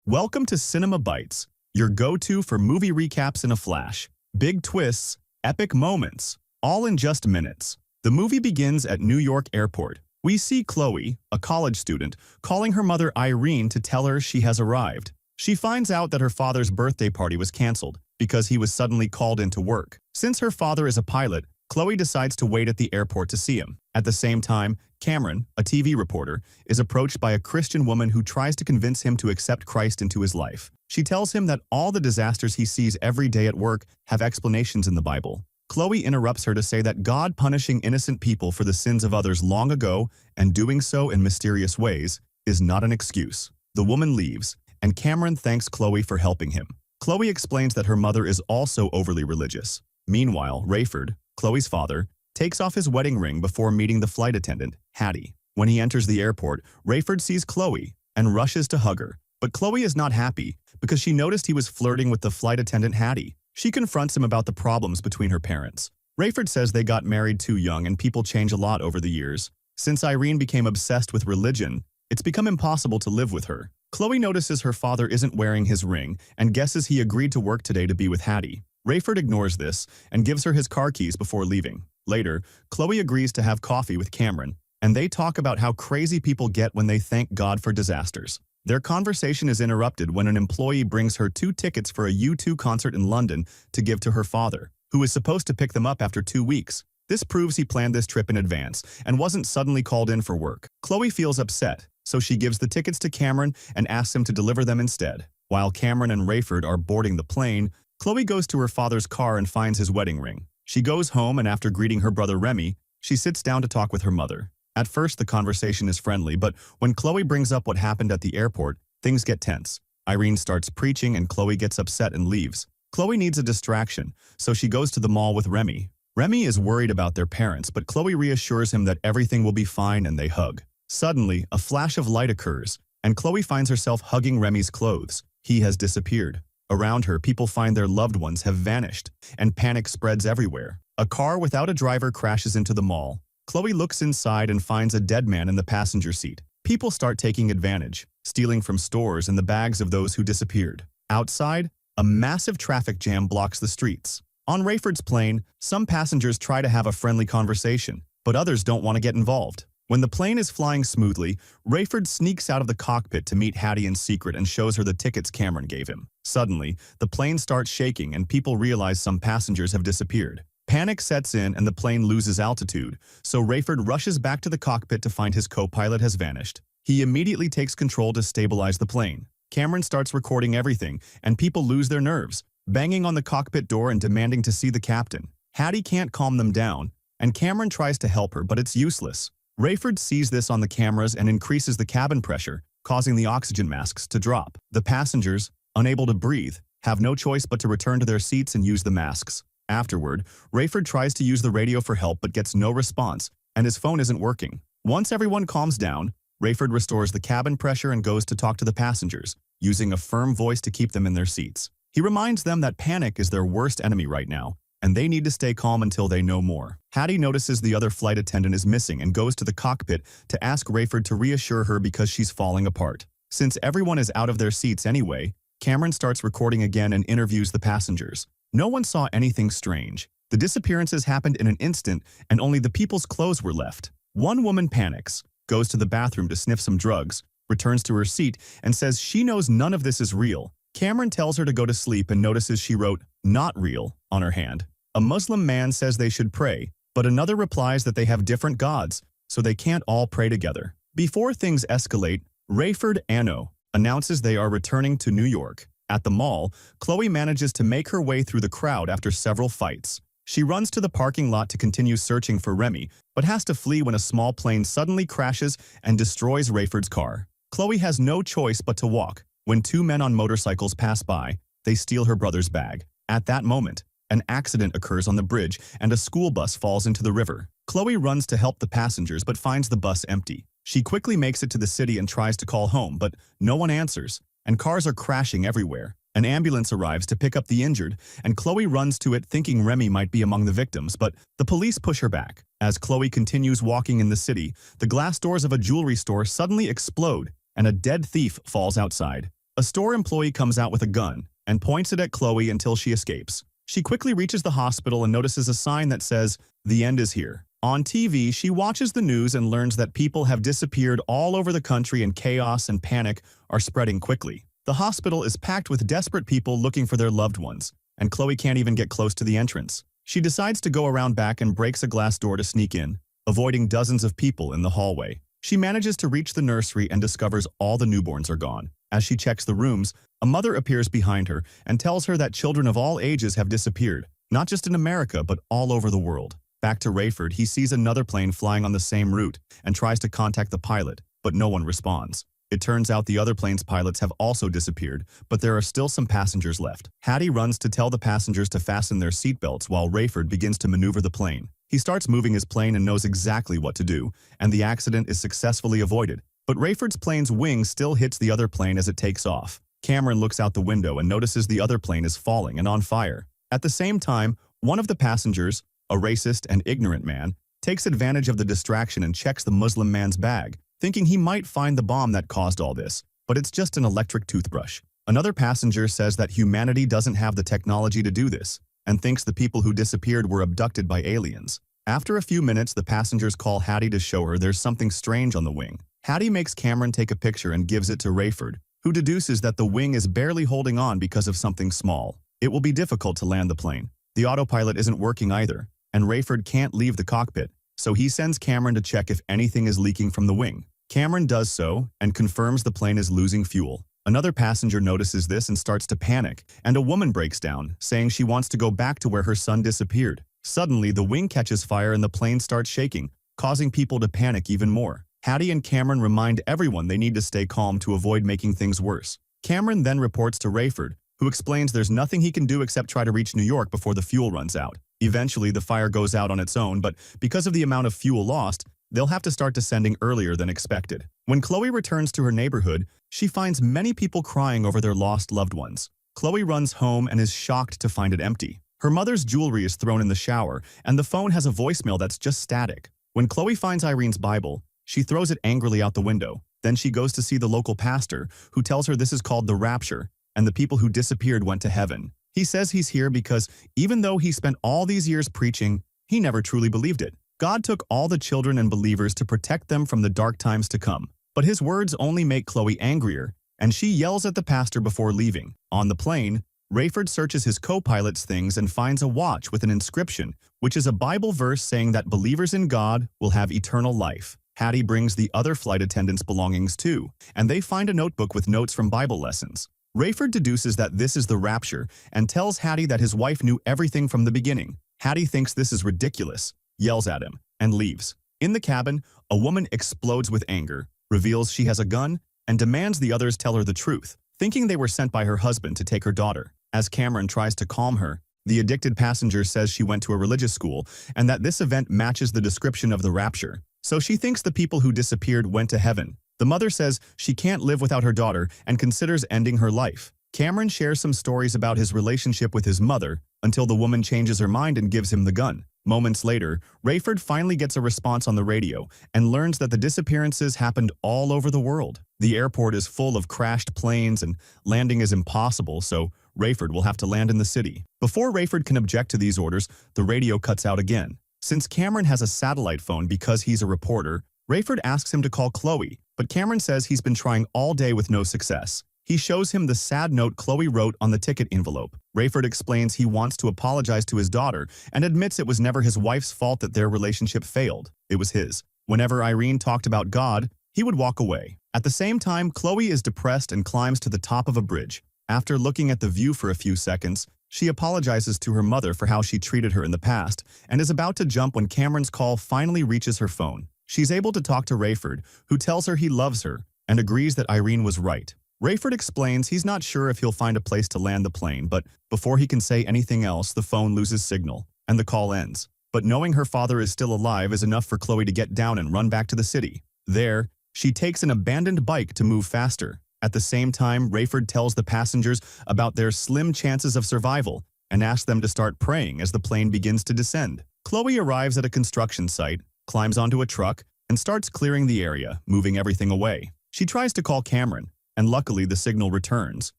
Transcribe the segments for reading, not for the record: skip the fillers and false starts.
Welcome to Cinema Bites, your go-to for movie recaps in a flash. Big twists, epic moments, all in just minutes. The movie begins at New York Airport. We see Chloe, a college student, calling her mother Irene to tell her she has arrived. She finds out that her father's birthday party was canceled because he was suddenly called into work. Since her father is a pilot, Chloe decides to wait at the airport to see him. At the same time, Cameron, a TV reporter, is approached by a Christian woman who tries to convince him to accept Christ into his life. She tells him that all the disasters he sees every day at work have explanations in the Bible. Chloe interrupts her to say that God punishing innocent people for the sins of others long ago and doing so in mysterious ways is not an excuse. The woman leaves, and Cameron thanks Chloe for helping him. Chloe explains that her mother is also overly religious. Meanwhile, Rayford, Chloe's father, takes off his wedding ring before meeting the flight attendant, Hattie. When he enters the airport, Rayford sees Chloe and rushes to hug her. But Chloe is not happy because she noticed he was flirting with the flight attendant, Hattie. She confronts him about the problems between her parents. Rayford says they got married too young and people change a lot over the years. Since Irene became obsessed with religion, it's become impossible to live with her. Chloe notices her father isn't wearing his ring and guesses he agreed to work today to be with Hattie. Rayford ignores this and gives her his car keys before leaving. Later, Chloe agrees to have coffee with Cameron, and they talk about how crazy people get when they thank God for disasters. Their conversation is interrupted when an employee brings her 2 tickets for a U2 concert in London to give to her father, who is supposed to pick them up after 2 weeks. This proves he planned this trip in advance and wasn't suddenly called in for work. Chloe feels upset, so she gives the tickets to Cameron and asks him to deliver them instead. While Cameron and Rayford are boarding the plane, Chloe goes to her father's car and finds his wedding ring. She goes home and after greeting her brother Remy, she sits down to talk with her mother. At first, the conversation is friendly, but when Chloe brings up what happened at the airport, things get tense. Irene starts preaching and Chloe gets upset and leaves. Chloe needs a distraction, so she goes to the mall with Remy. Remy is worried about their parents, but Chloe reassures him that everything will be fine and they hug. Suddenly, a flash of light occurs, and Chloe finds herself hugging Remy's clothes. He has disappeared. Around her, people find their loved ones have vanished, and panic spreads everywhere. A car without a driver crashes into the mall. Chloe looks inside and finds a dead man in the passenger seat. People start taking advantage, stealing from stores and the bags of those who disappeared. Outside, a massive traffic jam blocks the streets. On Rayford's plane, some passengers try to have a friendly conversation, but others don't want to get involved. When the plane is flying smoothly, Rayford sneaks out of the cockpit to meet Hattie in secret and shows her the tickets Cameron gave him. Suddenly, the plane starts shaking and people realize some passengers have disappeared. Panic sets in and the plane loses altitude, so Rayford rushes back to the cockpit to find his co-pilot has vanished. He immediately takes control to stabilize the plane. Cameron starts recording everything, and people lose their nerves, banging on the cockpit door and demanding to see the captain. Hattie can't calm them down, and Cameron tries to help her, but it's useless. Rayford sees this on the cameras and increases the cabin pressure, causing the oxygen masks to drop. The passengers, unable to breathe, have no choice but to return to their seats and use the masks. Afterward, Rayford tries to use the radio for help but gets no response, and his phone isn't working. Once everyone calms down, Rayford restores the cabin pressure and goes to talk to the passengers, using a firm voice to keep them in their seats. He reminds them that panic is their worst enemy right now, and they need to stay calm until they know more. Hattie notices the other flight attendant is missing and goes to the cockpit to ask Rayford to reassure her because she's falling apart. Since everyone is out of their seats anyway, Cameron starts recording again and interviews the passengers. No one saw anything strange. The disappearances happened in an instant and only the people's clothes were left. One woman panics, goes to the bathroom to sniff some drugs, returns to her seat, and says she knows none of this is real. Cameron tells her to go to sleep and notices she wrote, "Not real," on her hand. A Muslim man says they should pray, but another replies that they have different gods, so they can't all pray together. Before things escalate, Rayford Anno announces they are returning to New York. At the mall, Chloe manages to make her way through the crowd after several fights. She runs to the parking lot to continue searching for Remy, but has to flee when a small plane suddenly crashes and destroys Rayford's car. Chloe has no choice but to walk. When 2 men on motorcycles pass by, they steal her brother's bag. At that moment, an accident occurs on the bridge and a school bus falls into the river. Chloe runs to help the passengers but finds the bus empty. She quickly makes it to the city and tries to call home, but no one answers, and cars are crashing everywhere. An ambulance arrives to pick up the injured, and Chloe runs to it thinking Remy might be among the victims, but the police push her back. As Chloe continues walking in the city, the glass doors of a jewelry store suddenly explode, and a dead thief falls outside. A store employee comes out with a gun and points it at Chloe until she escapes. She quickly reaches the hospital and notices a sign that says, "The end is here." On TV, she watches the news and learns that people have disappeared all over the country and chaos and panic are spreading quickly. The hospital is packed with desperate people looking for their loved ones, and Chloe can't even get close to the entrance. She decides to go around back and breaks a glass door to sneak in, avoiding dozens of people in the hallway. She manages to reach the nursery and discovers all the newborns are gone. As she checks the rooms, a mother appears behind her and tells her that children of all ages have disappeared, not just in America but all over the world. Back to Rayford, he sees another plane flying on the same route and tries to contact the pilot, but no one responds. It turns out the other plane's pilots have also disappeared, but there are still some passengers left. Hattie runs to tell the passengers to fasten their seatbelts while Rayford begins to maneuver the plane. He starts moving his plane and knows exactly what to do, and the accident is successfully avoided. But Rayford's plane's wing still hits the other plane as it takes off. Cameron looks out the window and notices the other plane is falling and on fire. At the same time, one of the passengers, a racist and ignorant man, takes advantage of the distraction and checks the Muslim man's bag, thinking he might find the bomb that caused all this, but it's just an electric toothbrush. Another passenger says that humanity doesn't have the technology to do this, and thinks the people who disappeared were abducted by aliens. After a few minutes, the passengers call Hattie to show her there's something strange on the wing. Hattie makes Cameron take a picture and gives it to Rayford, who deduces that the wing is barely holding on because of something small. It will be difficult to land the plane. The autopilot isn't working either, and Rayford can't leave the cockpit, so he sends Cameron to check if anything is leaking from the wing. Cameron does so and confirms the plane is losing fuel. Another passenger notices this and starts to panic, and a woman breaks down, saying she wants to go back to where her son disappeared. Suddenly, the wing catches fire and the plane starts shaking, causing people to panic even more. Hattie and Cameron remind everyone they need to stay calm to avoid making things worse. Cameron then reports to Rayford, who explains there's nothing he can do except try to reach New York before the fuel runs out. Eventually, the fire goes out on its own, but because of the amount of fuel lost, they'll have to start descending earlier than expected. When Chloe returns to her neighborhood, she finds many people crying over their lost loved ones. Chloe runs home and is shocked to find it empty. Her mother's jewelry is thrown in the shower, and the phone has a voicemail that's just static. When Chloe finds Irene's Bible, she throws it angrily out the window. Then she goes to see the local pastor, who tells her this is called the rapture, and the people who disappeared went to heaven. He says he's here because even though he spent all these years preaching, he never truly believed it. God took all the children and believers to protect them from the dark times to come. But his words only make Chloe angrier, and she yells at the pastor before leaving. On the plane, Rayford searches his co-pilot's things and finds a watch with an inscription, which is a Bible verse saying that believers in God will have eternal life. Hattie brings the other flight attendants' belongings too, and they find a notebook with notes from Bible lessons. Rayford deduces that this is the rapture and tells Hattie that his wife knew everything from the beginning. Hattie thinks this is ridiculous, yells at him, and leaves. In the cabin, a woman explodes with anger, reveals she has a gun, and demands the others tell her the truth, thinking they were sent by her husband to take her daughter. As Cameron tries to calm her, the addicted passenger says she went to a religious school and that this event matches the description of the rapture. So she thinks the people who disappeared went to heaven. The mother says she can't live without her daughter and considers ending her life. Cameron shares some stories about his relationship with his mother until the woman changes her mind and gives him the gun. Moments later, Rayford finally gets a response on the radio and learns that the disappearances happened all over the world. The airport is full of crashed planes and landing is impossible, so Rayford will have to land in the city. Before Rayford can object to these orders, the radio cuts out again. Since Cameron has a satellite phone because he's a reporter, Rayford asks him to call Chloe, but Cameron says he's been trying all day with no success. He shows him the sad note Chloe wrote on the ticket envelope. Rayford explains he wants to apologize to his daughter and admits it was never his wife's fault that their relationship failed. It was his. Whenever Irene talked about God, he would walk away. At the same time, Chloe is depressed and climbs to the top of a bridge. After looking at the view for a few seconds, she apologizes to her mother for how she treated her in the past and is about to jump when Cameron's call finally reaches her phone. She's able to talk to Rayford, who tells her he loves her and agrees that Irene was right. Rayford explains he's not sure if he'll find a place to land the plane, but before he can say anything else, the phone loses signal, and the call ends. But knowing her father is still alive is enough for Chloe to get down and run back to the city. There, she takes an abandoned bike to move faster. At the same time, Rayford tells the passengers about their slim chances of survival and asks them to start praying as the plane begins to descend. Chloe arrives at a construction site, climbs onto a truck, and starts clearing the area, moving everything away. She tries to call Cameron, and luckily the signal returns.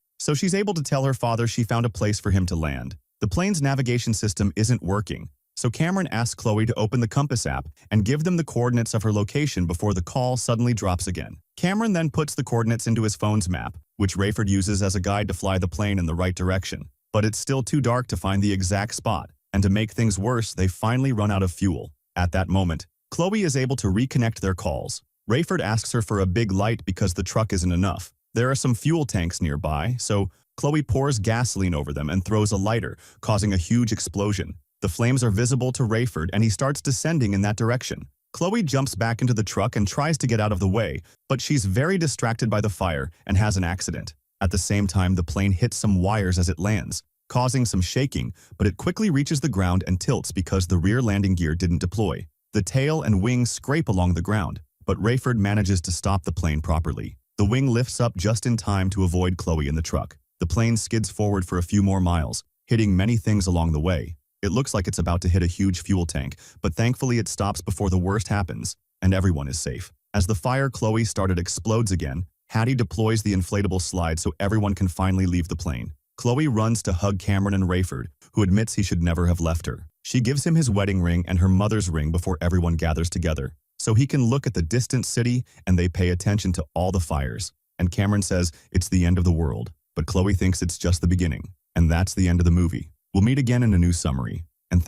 So she's able to tell her father she found a place for him to land. The plane's navigation system isn't working, so Cameron asks Chloe to open the compass app and give them the coordinates of her location before the call suddenly drops again. Cameron then puts the coordinates into his phone's map, which Rayford uses as a guide to fly the plane in the right direction. But it's still too dark to find the exact spot, and to make things worse, they finally run out of fuel. At that moment, Chloe is able to reconnect their calls. Rayford asks her for a big light because the truck isn't enough. There are some fuel tanks nearby, so Chloe pours gasoline over them and throws a lighter, causing a huge explosion. The flames are visible to Rayford and he starts descending in that direction. Chloe jumps back into the truck and tries to get out of the way, but she's very distracted by the fire and has an accident. At the same time, the plane hits some wires as it lands, causing some shaking, but it quickly reaches the ground and tilts because the rear landing gear didn't deploy. The tail and wings scrape along the ground, but Rayford manages to stop the plane properly. The wing lifts up just in time to avoid Chloe in the truck. The plane skids forward for a few more miles, hitting many things along the way. It looks like it's about to hit a huge fuel tank, but thankfully it stops before the worst happens, and everyone is safe. As the fire Chloe started explodes again, Hattie deploys the inflatable slide so everyone can finally leave the plane. Chloe runs to hug Cameron and Rayford, who admits he should never have left her. She gives him his wedding ring and her mother's ring before everyone gathers together, so he can look at the distant city and they pay attention to all the fires. And Cameron says it's the end of the world, but Chloe thinks it's just the beginning. And that's the end of the movie. We'll meet again in a new summary.